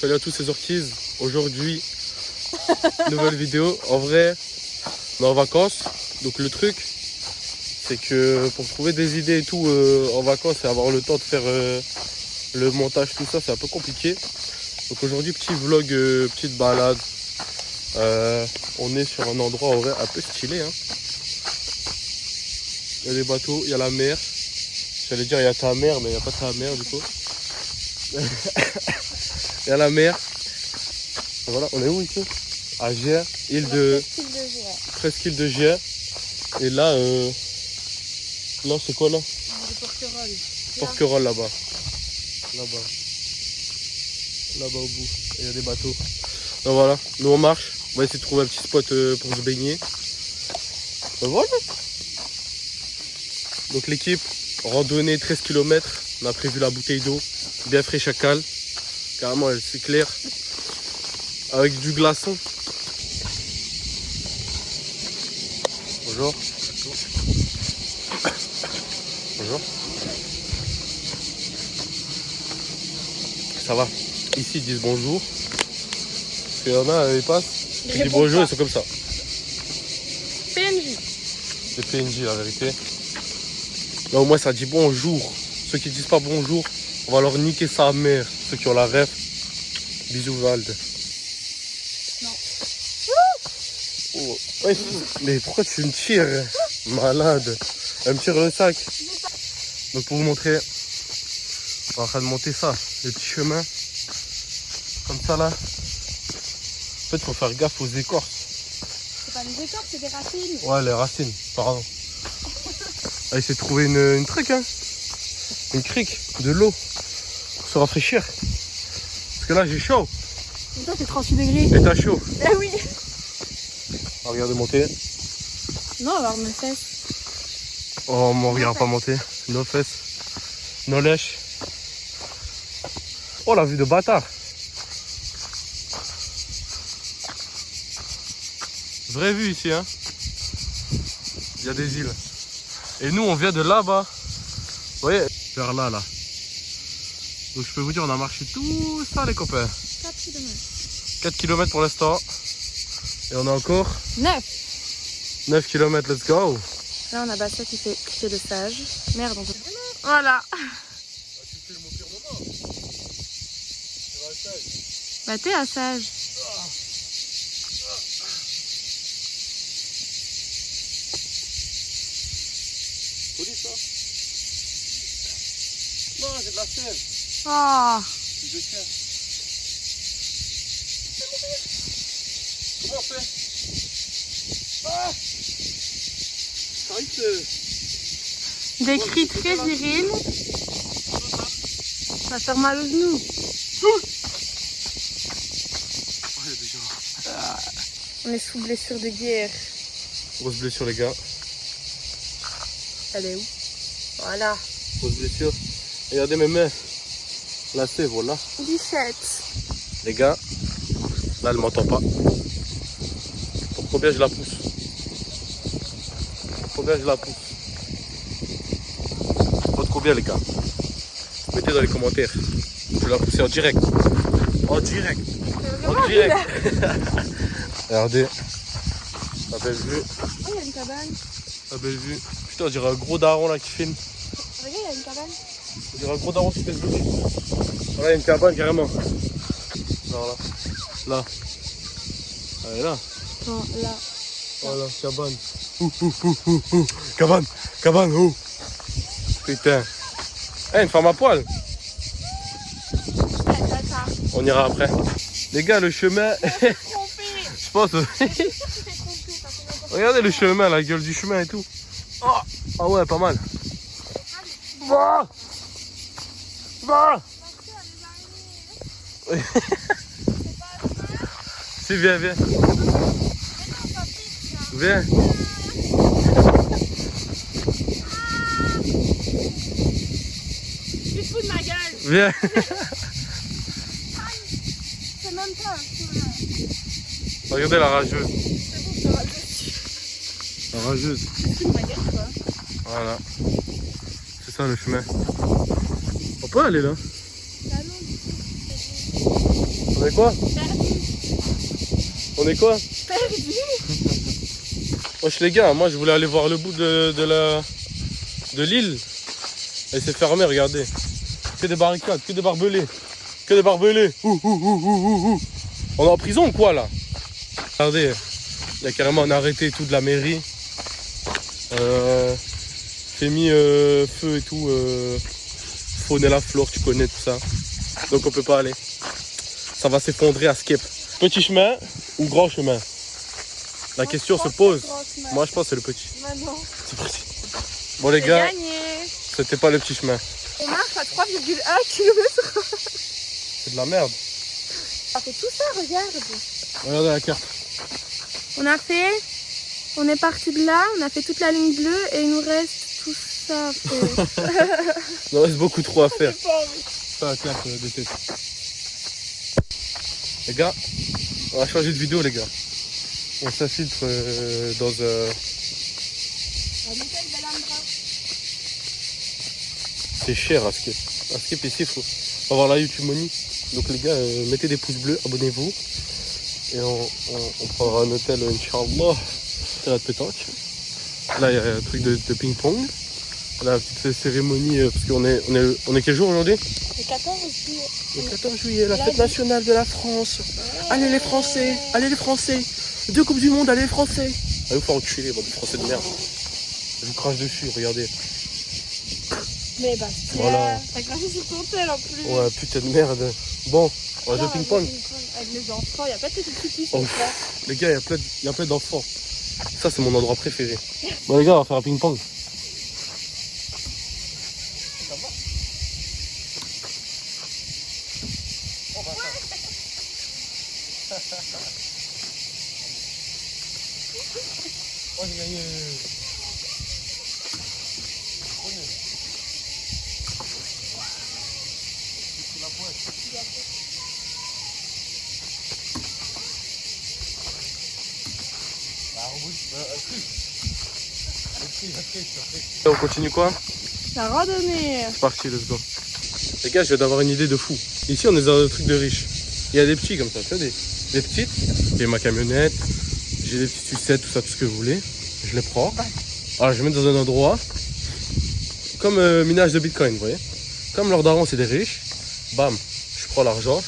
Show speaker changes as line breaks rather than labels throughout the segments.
Salut à tous ces orchis. Aujourd'hui, nouvelle vidéo. En vrai, on est en vacances. Donc le truc, c'est que pour trouver des idées et tout en vacances et avoir le temps de faire le montage, tout ça, c'est un peu compliqué. Donc aujourd'hui, petit vlog, petite balade. On est sur un endroit en vrai un peu stylé. Hein. Il y a des bateaux, il y a la mer. J'allais dire il y a ta mère, mais il n'y a pas ta mère du coup. Il y a la mer. Voilà, on est où ici? À Gers, presqu'île de Gers. Et là, là c'est quoi là? Porquerolles là-bas. Là-bas. Là-bas au bout. Il y a des bateaux. Donc voilà, nous on marche. On va essayer de trouver un petit spot pour se baigner. Donc voilà. Donc l'équipe, randonnée 13 km. On a prévu la bouteille d'eau. Bien frais chacal. Carrément, elle s'éclaire. Avec du glaçon. Bonjour. Bonjour. Ça va. Ici ils disent bonjour. Parce qu'il y en a, ils passent. Ils disent bonjour, ils sont comme ça.
PNJ.
C'est PNJ la vérité. Là au moins ça dit bonjour. Ceux qui disent pas bonjour, on va leur niquer sa mère. Ceux qui ont la ref. Bisous Vald.
Non.
Oh. Ouais, mais pourquoi tu me tires? Malade. Elle me tire le sac. Donc pour vous montrer, on est en train de monter ça, les petits chemins. Comme ça là. En fait, il faut faire gaffe aux écorces.
C'est pas des écorces, c'est des racines.
Ouais, les racines, pardon. On va essayer de trouver une truc, hein. Une crique, de l'eau. Pour se rafraîchir. Parce que là, j'ai chaud.
Mais toi, c'est 38 degrés.
Et t'as chaud.
Eh oui.
On va regarder monter.
Non, alors mes fesses.
Oh, on regarde pas monter. Nos fesses. Nos lèches. Oh, la vue de bâtard. Vraie vue ici, hein. Il y a des îles. Et nous, on vient de là-bas. Vous voyez, vers là, là. Donc, je peux vous dire, on a marché tout ça, les copains.
4 km.
4 km pour l'instant. Et on a encore
9.
9 km, let's go.
Là, on a Bastia qui fait le sage. Merde, on peut... Voilà.
Tu fais mon pire moment.
Bah, t'es à sage.
Poli ça? Non, j'ai de la sève.
Oh.
Je tiens. Comment on fait? Ah, ça risque.
Des cris très virils. Ça fait mal aux genoux. On est sous blessure de guerre.
Grosse blessure, les gars.
Elle est où? Voilà.
Grosse blessure. Regardez mes mains. Là, c'est voilà.
Bichette.
Les gars, là, elle m'entend pas. Pour combien je la pousse? Pour combien je la pousse? Pour combien, les gars? Mettez dans les commentaires. Je vais la pousser en direct. En direct. En direct. Regardez. La belle vue.
Oh, il y a une cabane.
La belle vue. Putain, on dirait un gros daron là qui filme.
Regarde, il y a une cabane.
On dirait un gros daron sur Facebook. Voilà, il y a une cabane carrément. Voilà. Là. Elle est là.
Non, là.
Voilà, cabane. Cabane. Cabane, ouh. Putain. Eh, une femme à poil. On ira après. Les gars, le chemin. Je pense. Regardez le chemin, la gueule du chemin et tout. Oh. Ah ouais, pas mal. Va. Va. Si, viens, viens. Viens.
Tu te fous de ma gueule.
Viens.
C'est même pas un chemin.
Regardez la rageuse.
C'est bon, je te rajoute.
La rageuse.
Tu te fous de ma gueule, quoi.
Voilà. C'est ça le chemin. On peut aller là.
Ah non, du coup.
On est quoi? On est quoi?
Perdu.
Wesh les gars, moi je voulais aller voir le bout de l'île. Et c'est fermé, regardez. Que des barricades, que des barbelés. Que des barbelés. On est en prison ou quoi là? Regardez, il y a carrément un arrêté et tout de la mairie. J'ai mis feu et tout. Faune et la flore, tu connais tout ça. Donc on peut pas aller. Ça va s'effondrer à skip. Petit chemin ou grand chemin? La question se pose. Moi je pense que c'est le petit.
Maintenant.
C'est parti. Bon les gars,
Gagné.
c'était pas le petit chemin.
On marche à 3,1 km.
C'est de la merde.
On a fait tout ça, regarde.
Regardez la carte.
On est parti de là, on a fait toute la ligne bleue et il nous reste tout ça à faire.
Il nous reste beaucoup trop à faire. Ça la carte de tête. Les gars, on va changer de vidéo les gars. On s'infiltre dans un... C'est cher à skip. À skip ici, il faut avoir la YouTube Money. Donc les gars, mettez des pouces bleus, abonnez-vous. Et on prendra un hôtel, Inch'Allah. C'est la pétanque. Là, il y a un truc de ping-pong. Là, la petite cérémonie, parce qu'on est quel jour aujourd'hui?
Le 14 juillet.
Le 14 juillet, la fête nationale de la France. Allez les Français, allez les Français. 2 Coupes du Monde, allez les Français. Allez vous faire enculer, bande de Français de merde. Je vous crache dessus, regardez.
Mais bah,
Voilà.
t'as craché sur ton tel en plus.
Ouais, putain de merde. Bon, on va jouer au ping-pong.
Avec les enfants, il n'y a pas de petits petits.
Oh, les gars, il y a plein d'enfants. Ça, c'est mon endroit préféré. Bon, les gars, on va faire un ping-pong. Oh, j'ai gagné. On continue quoi?
La randonnée.
C'est parti, let's go. Les gars, je viens d'avoir une idée de fou. Ici, on est dans un truc de riche. Il y a des petits comme ça, tu vois, des petites. J'ai ma camionnette, j'ai des petites sucettes, tout ça, tout ce que vous voulez. Je les prends. Alors, je les mets dans un endroit comme minage de bitcoin, vous voyez. Comme leurs darons, c'est des riches. Bam, je prends l'argent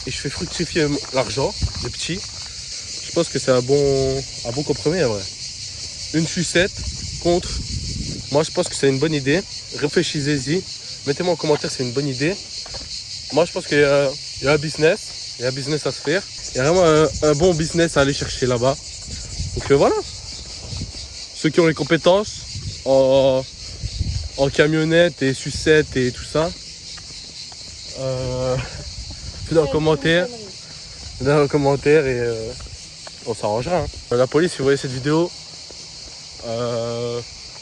et je fais fructifier l'argent, les petits. Je pense que c'est un bon compromis, en vrai. Une sucette contre. Moi, je pense que c'est une bonne idée. Réfléchissez-y. Mettez-moi en commentaire si c'est une bonne idée. Moi, je pense qu'il y a un business. Il y a un business à se faire. Il y a vraiment un bon business à aller chercher là-bas. Donc voilà. Ceux qui ont les compétences en camionnette et sucette et tout ça, faites dans le commentaire et on s'arrangera. Hein. La police, si vous voyez cette vidéo,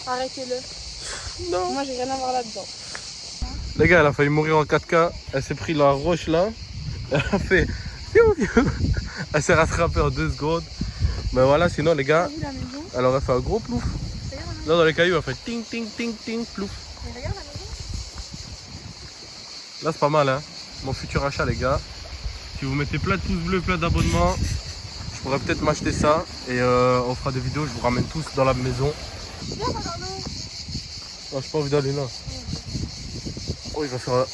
Arrêtez-le.
non.
Moi, j'ai rien à voir là-dedans.
Les gars, elle a failli mourir en 4K. Elle s'est pris la roche là. Elle a fait. Elle s'est rattrapée en 2 secondes. Mais voilà, sinon les gars,
T'as vu la maison?
elle aurait fait un gros plouf.
Regarde la maison.
Là dans les cailloux, elle fait ting ting ting ting plouf.
Mais regarde la maison.
Là c'est pas mal hein. Mon futur achat les gars. Si vous mettez plein de pouces bleus, plein d'abonnements, je pourrais peut-être m'acheter ça. Et on fera des vidéos, je vous ramène tous dans la maison.
Viens, regarde-le.
Ah, j'ai pas envie d'aller là. Oh il va faire un...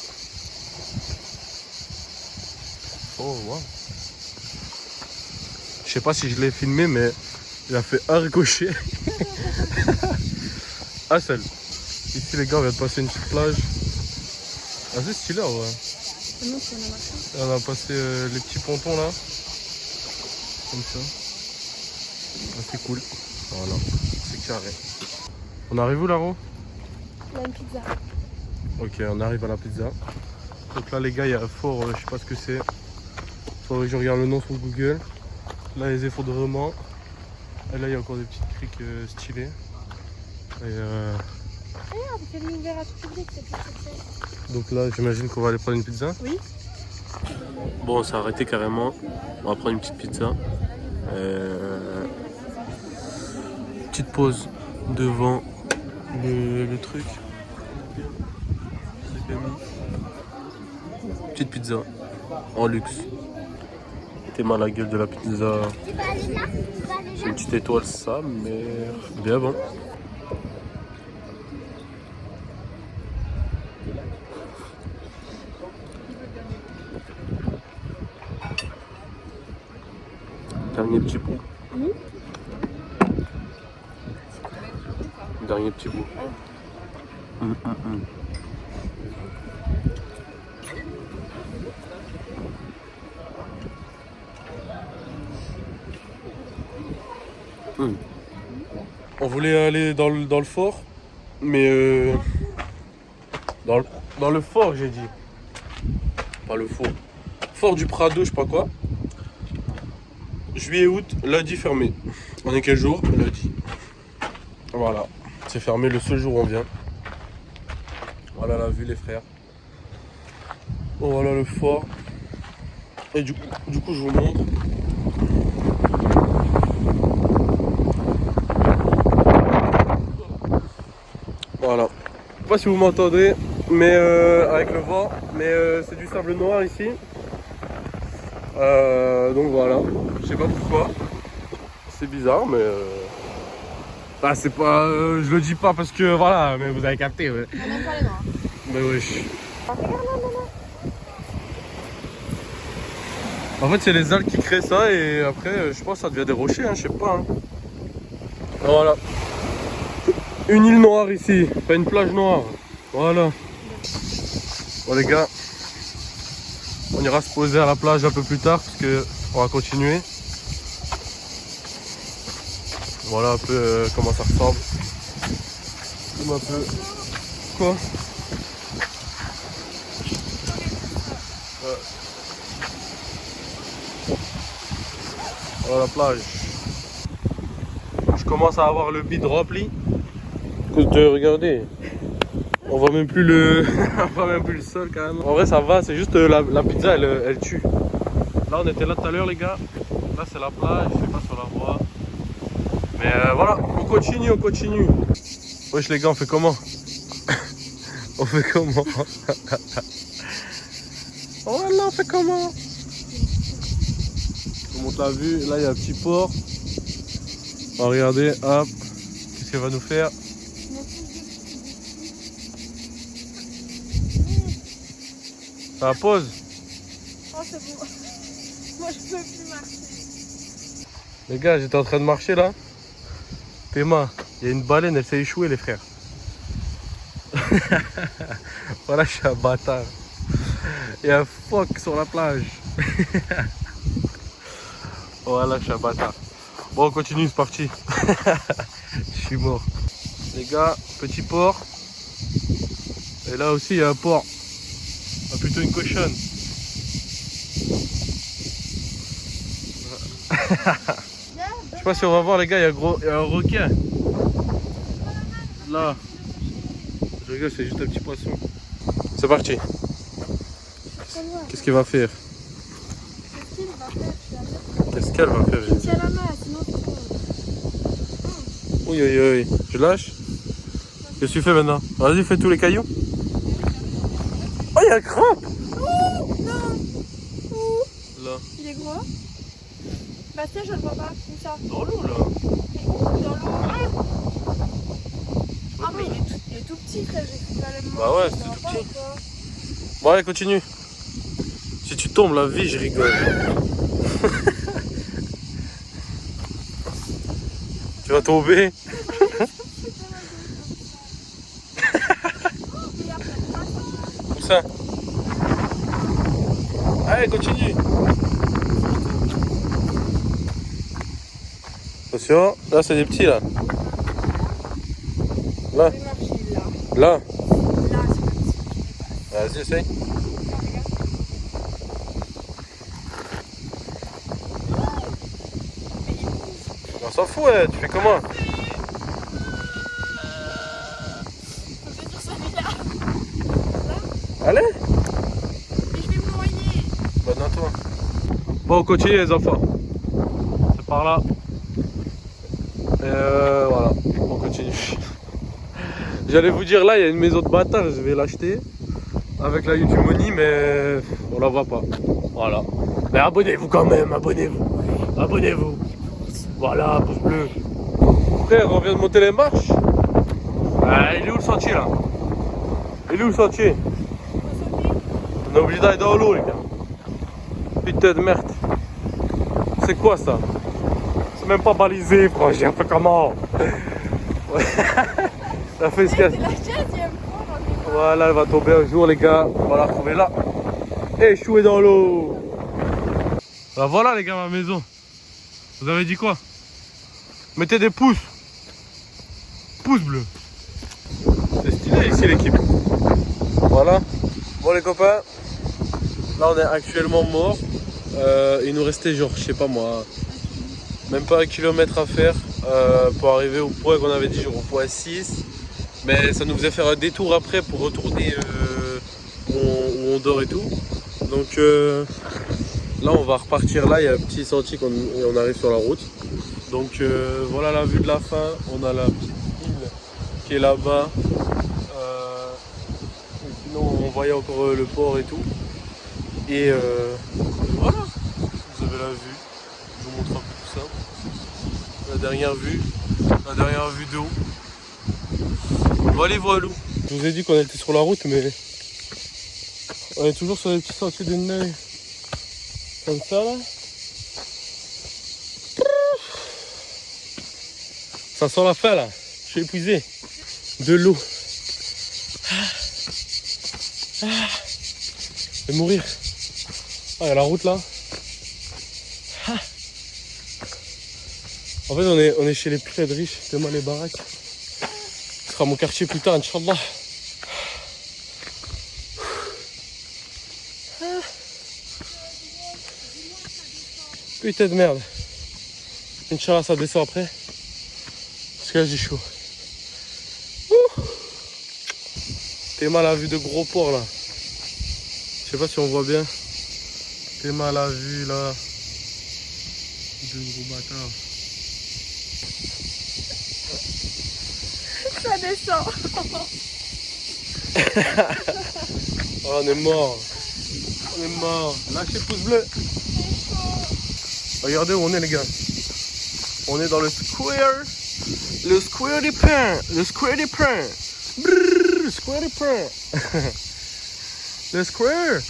Oh wow. Je sais pas si je l'ai filmé mais il a fait un ricochet. Un seul. Ici les gars on vient de passer une petite plage. Ah c'est stylé ouais.
Non, c'est un machin.
On a passé les petits pontons là. Comme ça. Ah, c'est cool. Voilà. C'est carré. On arrive où là-haut?
Il y a une pizza.
Ok on arrive à la pizza. Donc là les gars il y a un fort, je sais pas ce que c'est. Faudrait que je regarde le nom sur Google. Là les effondrements. Et là il y a encore des petites criques stylées. Et
Regarde, c'est l'univers à tout public, c'est tout ce que c'est.
donc là j'imagine qu'on va aller prendre une pizza.
Oui.
Bon on s'est arrêté carrément. On va prendre une petite pizza. Petite pause devant le truc. Petite pizza en luxe. tellement la gueule de la pizza. C'est une petite étoile, ça, mais bien bon. Dernier petit bout. Dernier petit bout. On voulait aller dans le fort, mais dans le fort, j'ai dit. Pas le fort. Fort du Prado, je sais pas quoi. Juillet, août, lundi fermé. On est quel jour? Lundi. Voilà, c'est fermé le seul jour où on vient. Voilà la vue, les frères. Voilà le fort. Et du coup, je vous montre. Voilà. Je sais pas si vous m'entendez, mais avec le vent, mais c'est du sable noir ici. Donc voilà. Je sais pas pourquoi. C'est bizarre, mais bah, c'est pas. Je le dis pas parce que voilà, mais vous avez capté. Ouais.
On n'aime pas les noirs.
Mais wesh. En fait, c'est les algues qui créent ça et après, je pense que ça devient des rochers, hein, je sais pas. Hein. Voilà. Une île noire ici, pas une plage noire. Voilà. Bon les gars, on ira se poser à la plage un peu plus tard parce que on va continuer. Voilà un peu comment ça ressemble. Un peu. Quoi? Voilà la plage. Je commence à avoir le bide rempli. Regardez. On voit même plus le on voit même plus le sol quand même. En vrai ça va, c'est juste la pizza elle tue. Là on était là tout à l'heure les gars. Là c'est la plage, je sais pas si on la voit. Mais voilà, on continue, on continue. Wesh les gars, on fait comment? On fait comment? Voilà, on fait comment? On monte la vue, là il y a un petit port. On va regarder, hop, qu'est-ce qu'elle va nous faire? Ça pause.
Oh c'est bon. Moi je peux plus marcher.
Les gars, j'étais en train de marcher là. Théma, il y a une baleine, elle s'est échouée les frères. Voilà, je suis un bâtard. Il y a un phoque sur la plage. Voilà, je suis un bâtard. Bon, on continue, c'est parti. Je suis mort. Les gars, petit port. Et là aussi, il y a un port. Ah, plutôt une cochonne. Je sais pas si on va voir les gars, il y a un requin. Là. Je rigole, c'est juste un petit poisson. C'est parti. Qu'est-ce qu'il va faire? Qu'est-ce qu'elle va faire?
Tiens la main, sinon tu tombes.
Oui, oui, oui. Je lâche. Qu'est-ce que tu fais maintenant? Vas-y, fais tous les cailloux. Oh, il y a un crabe!
Ouh, non. Ouh.
Là.
Il est gros? Bah tiens, je le vois pas. Où ça?
Dans l'eau, là.
Dans l'eau. Ah mais il est tout petit, frère. J'ai cru qu'il allait me
Bah ouais, c'est tout petit. Bon, allez, continue. Si tu tombes, la vie, je rigole. Tu vas tomber. Où ça? Allez, continue. Attention, là c'est des petits là. Là. Là. Vas-y, essaye. On s'en fout, ouais. Tu fais comment? Allez.
Mais je vais me noyer.
Bonne à toi. Bon, on continue les enfants. C'est par là. Et voilà, on continue. J'allais vous dire là, il y a une maison de bâtard, je vais l'acheter avec la YouTube Money, mais on la voit pas. Voilà. Mais abonnez-vous quand même, abonnez-vous. Abonnez-vous. Voilà, pouce bleu. Frère, on vient de monter les marches. Ah, il est où le sentier là? Il est où le sentier? On est obligé d'aller dans l'eau les gars. Putain de merde. C'est quoi ça? C'est même pas balisé, frère. J'ai un peu comment. Ça fait ce qu'il y a.
C'est la 15e fois.
Voilà, elle va tomber un jour les gars. On va la retrouver là. Échouée dans l'eau. Bah voilà les gars, ma maison. Vous avez dit quoi? Mettez des pouces. Pouce bleu. C'est stylé ici l'équipe. Voilà. Bon les copains. Là on est actuellement mort. Il nous restait genre, je sais pas moi, même pas 1 kilomètre à faire pour arriver au point qu'on avait dit, genre au point 6. Mais ça nous faisait faire un détour après pour retourner où on dort et tout. Donc là on va repartir là, il y a un petit sentier et on arrive sur la route. Donc voilà la vue de la fin, on a la petite île qui est là-bas. Sinon on voyait encore le port et tout. Et voilà, vous avez la vue, je vous montre un peu tout ça. La dernière vue d'eau. Voilà, voilà. Je vous ai dit qu'on était sur la route, mais on est toujours sur les petits sentiers de Neuil. Comme ça là. Ça sent la fin là, je suis épuisé. De l'eau. Je vais mourir. Ah, il y a la route là. Ah. En fait, on est chez les plus de riches, tellement les baraques. Ce sera mon quartier plus tard, Inch'Allah. Ah. Putain de merde. Inch'Allah, ça descend après. Parce que là, j'ai chaud. T'es mal à la vue de gros porc là. Je sais pas si on voit bien. T'es mal à la vue là. Deux gros bâtards.
Ça descend.
Oh, on est mort. On est mort. Lâchez pouce bleu. Regardez où on est les gars. On est dans le square. Le square des pains. Le square des pains. Brrr, le square des pains. Le square.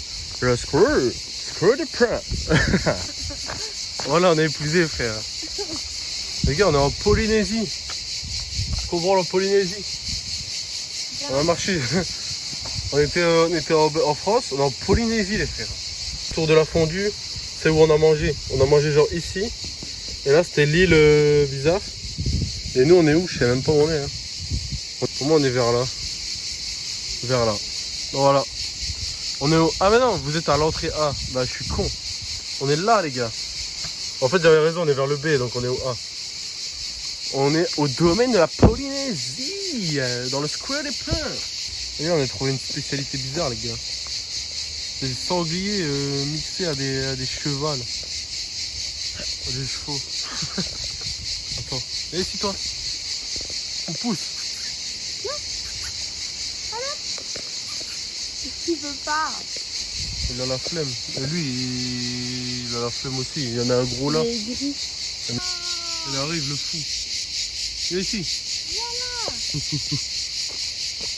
Le square. Square des pains. Voilà, on est épuisé frère. Les gars, on est en Polynésie. Comprends la Polynésie. On a marché. On était en France, on est en Polynésie les frères. Tour de la fondue, c'est où on a mangé. On a mangé genre ici. Et là c'était l'île bizarre. Et nous on est où? Je sais même pas où on est. Hein. Pour moi on est vers là. Vers là. Voilà. On est au... Ah mais non, vous êtes à l'entrée A. Bah je suis con. On est là les gars. En fait j'avais raison, on est vers le B, donc on est au A. On est au domaine de la Polynésie. Dans le square des Pins. Et là, on a trouvé une spécialité bizarre, les gars. C'est des sangliers mixés à des chevals. À des chevaux. Attends. Viens ici, toi. On pousse.
Tu veux pas.
Il a la flemme. Et lui, il a la flemme aussi. Il y en a un gros là.
Il est gris.
Il arrive, le fou. Viens ici.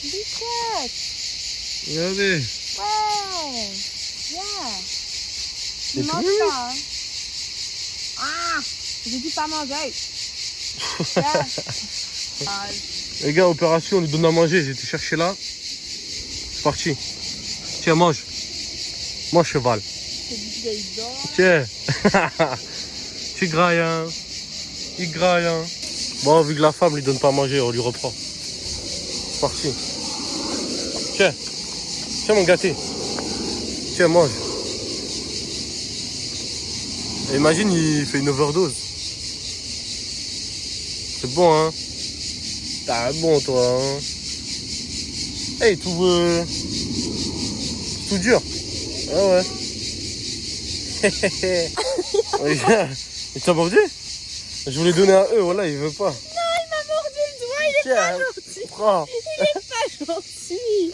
Bichette.
Regardez.
Ouais. Yeah. Tu
Et
manges
puis,
pas, hein. Ah. J'ai dit pas manger. Yeah. Ah,
Les gars, opération, on lui donne à manger. J'ai été chercher là. C'est parti. Tiens, mange. Mange, cheval.
c'est du vieil d'or.
Tiens. Tu grailles, hein. Il graille, hein. Bon, vu que la femme lui donne pas à manger, on lui reprend. C'est parti. Tiens. Tiens, mon gâté. Tiens, mange. Et imagine, il fait une overdose. C'est bon, hein. T'as bon, toi, hein. Hey, tout dur. Ah ouais. Regarde. Il t'a mordu? Je voulais donner à eux, voilà, il veut pas.
Non, il m'a mordu le doigt, il est
Tiens,
pas gentil.
prends.
Il est pas gentil.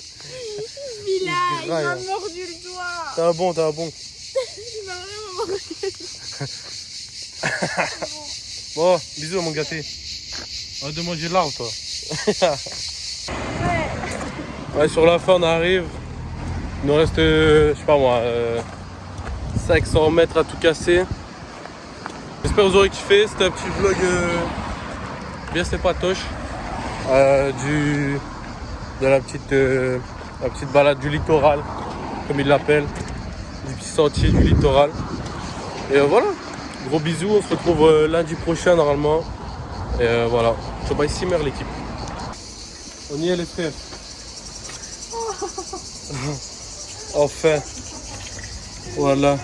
Celui-là, il m'a
graille, hein.
mordu le doigt.
T'as bon, t'as bon.
Il m'a
Bon, bisous mon gâté. On va de manger l'arbre toi. Ouais, sur la fin on arrive. Il nous reste, je sais pas moi, 500 mètres à tout casser. J'espère que vous aurez kiffé. C'était un petit vlog bien sympatoche. De la petite balade du littoral, comme ils l'appellent. Du petit sentier du littoral. Et voilà. Gros bisous. On se retrouve lundi prochain normalement. Et voilà. C'est pas ici, mère l'équipe. On y est les frères. Enfin. Voilà.